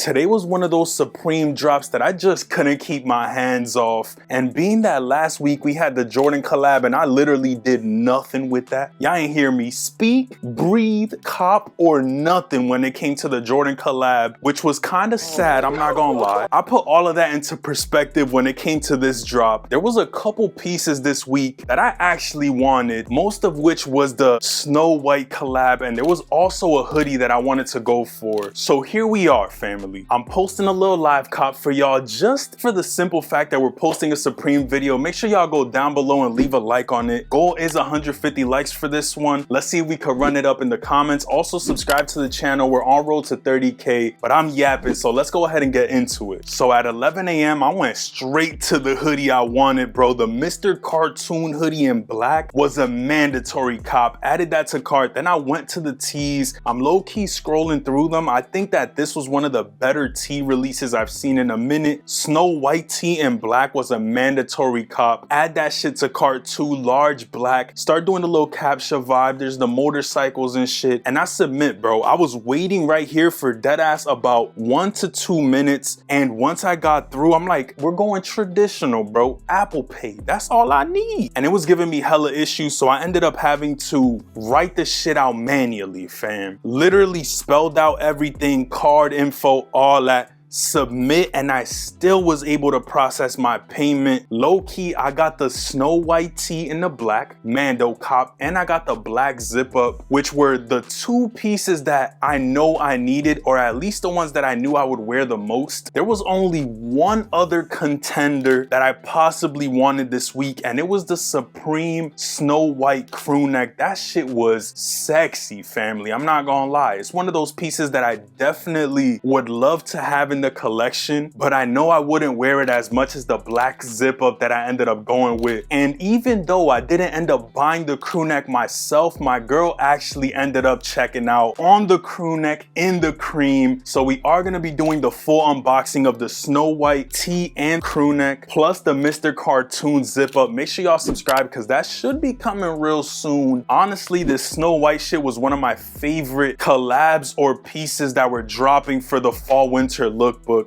Today was one of those Supreme drops that I just couldn't keep my hands off. And being that last week we had the Jordan collab and I literally did nothing with that. Y'all ain't hear me speak, breathe, cop, or nothing when it came to the Jordan collab, which was kind of sad, I'm not gonna lie. I put all of that into perspective when it came to this drop. There was a couple pieces this week that I actually wanted, most of which was the Snow White collab, and there was also a hoodie that I wanted to go for. So here we are, family. I'm posting a little live cop for y'all just for the simple fact that we're posting a Supreme video. Make sure y'all go down below and leave a like on it. Goal is 150 likes for this one. Let's see if we could run it up in the comments. Also subscribe to the channel. We're on road to 30K, but I'm yapping, so let's go ahead and get into it. So at 11 a.m. I went straight to the hoodie I wanted, bro. The Mr. Cartoon hoodie in black was a mandatory cop. Added that to cart. Then I went to the tees. I'm low-key scrolling through them. I think that this was one of the better tee releases I've seen in a minute. Snow White tee in black was a mandatory cop. Add that shit to cart too. Large black. Start doing the little captcha vibe. There's the motorcycles and shit. And I submit, bro, I was waiting right here for deadass about 1 to 2 minutes. And once I got through, I'm like, we're going traditional, bro. Apple Pay. That's all I need. And it was giving me hella issues, so I ended up having to write the shit out manually, fam. Literally spelled out everything, card info, all that. Submit, and I still was able to process my payment. Low-key, I got the Snow White tee in the black Mando cop, and I got the black zip up, which were the two pieces that I know I needed, or at least the ones that I knew I would wear the most. There was only one other contender that I possibly wanted this week, and it was the Supreme Snow White crew neck. That shit was sexy, family. I'm not gonna lie. It's one of those pieces that I definitely would love to have in the collection, but I know I wouldn't wear it as much as the black zip up that I ended up going with. And even though I didn't end up buying the crew neck myself, my girl actually ended up checking out on the crew neck in the cream. So we are going to be doing the full unboxing of the Snow White tee and crew neck, plus the Mr. Cartoon zip up. Make sure y'all subscribe because that should be coming real soon. Honestly, this Snow White shit was one of my favorite collabs or pieces that were dropping for the fall winter lookbook.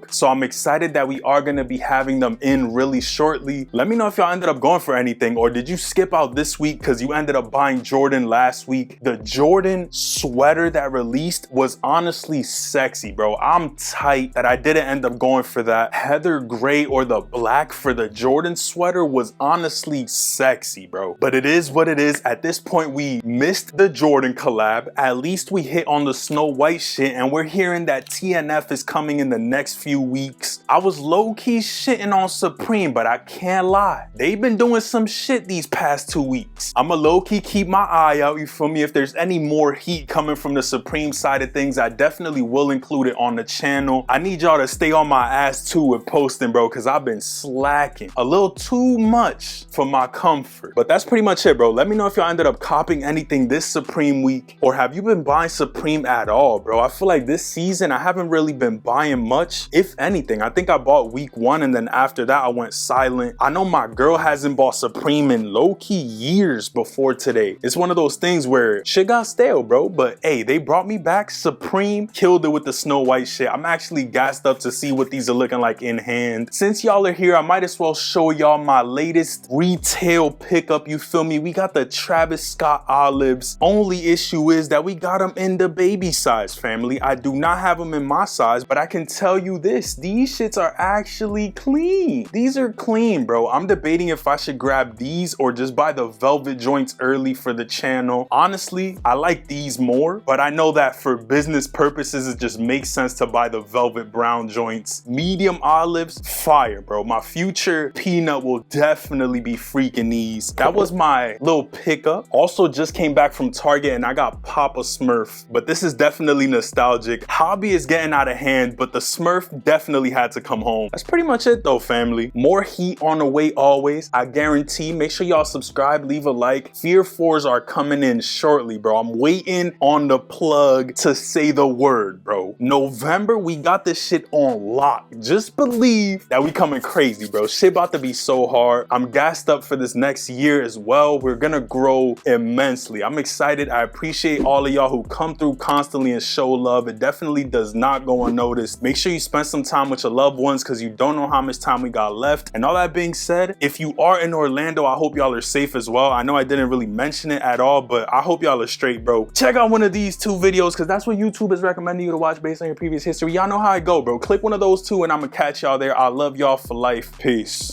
So I'm excited that we are going to be having them in really shortly. Let me know if y'all ended up going for anything, or did you skip out this week because you ended up buying Jordan last week. The Jordan sweater that released was honestly sexy, bro. I'm tight that I didn't end up going for that. Heather gray or the black for the Jordan sweater was honestly sexy, bro. But it is what it is. At this point, we missed the Jordan collab. At least we hit on the Snow White shit, and we're hearing that TNF is coming in the next few weeks. I was low-key shitting on Supreme, but I can't lie. They've been doing some shit these past 2 weeks. I'ma low-key keep my eye out, you feel me? If there's any more heat coming from the Supreme side of things, I definitely will include it on the channel. I need y'all to stay on my ass too with posting, bro, because I've been slacking a little too much for my comfort. But that's pretty much it, bro. Let me know if y'all ended up copying anything this Supreme week, or have you been buying Supreme at all, bro? I feel like this season I haven't really been buying much, if anything. I think I bought week 1, and then after that I went silent. I know my girl hasn't bought Supreme in low-key years before today. It's one of those things where shit got stale, bro, but hey, they brought me back. Supreme killed it with the Snow White shit. I'm actually gassed up to see what these are looking like in hand. Since y'all are here, I might as well show y'all my latest retail pickup, you feel me? We got the Travis Scott olives. Only issue is that we got them in the baby size, family. I do not have them in my size, but I can tell you this, these shits are actually clean. These are clean, bro. I'm debating if I should grab these or just buy the velvet joints early for the channel. Honestly, I like these more, but I know that for business purposes, it just makes sense to buy the velvet brown joints. Medium olives, fire, bro. My future peanut will definitely be freaking these. That was my little pickup. Also just came back from Target and I got Papa Smurf, but this is definitely nostalgic. Hobby is getting out of hand, but the Smurf definitely had to come home. That's pretty much it though, family. More heat on the way always, I guarantee. Make sure y'all subscribe, leave a like. Fear 4s are coming in shortly, bro. I'm waiting on the plug to say the word, bro. November, we got this shit on lock. Just believe that we coming crazy, bro. Shit about to be so hard. I'm gassed up for this next year as well. We're gonna grow immensely. I'm excited. I appreciate all of y'all who come through constantly and show love. It definitely does not go unnoticed. Make sure sure you spend some time with your loved ones because you don't know how much time we got left. And all that being said, if you are in Orlando, I hope y'all are safe as well. I know I didn't really mention it at all, but I hope y'all are straight, bro. Check out one of these 2 videos because that's what YouTube is recommending you to watch based on your previous history. Y'all know how I go, bro. Click one of those 2 and I'm gonna catch y'all there. I love y'all for life. Peace.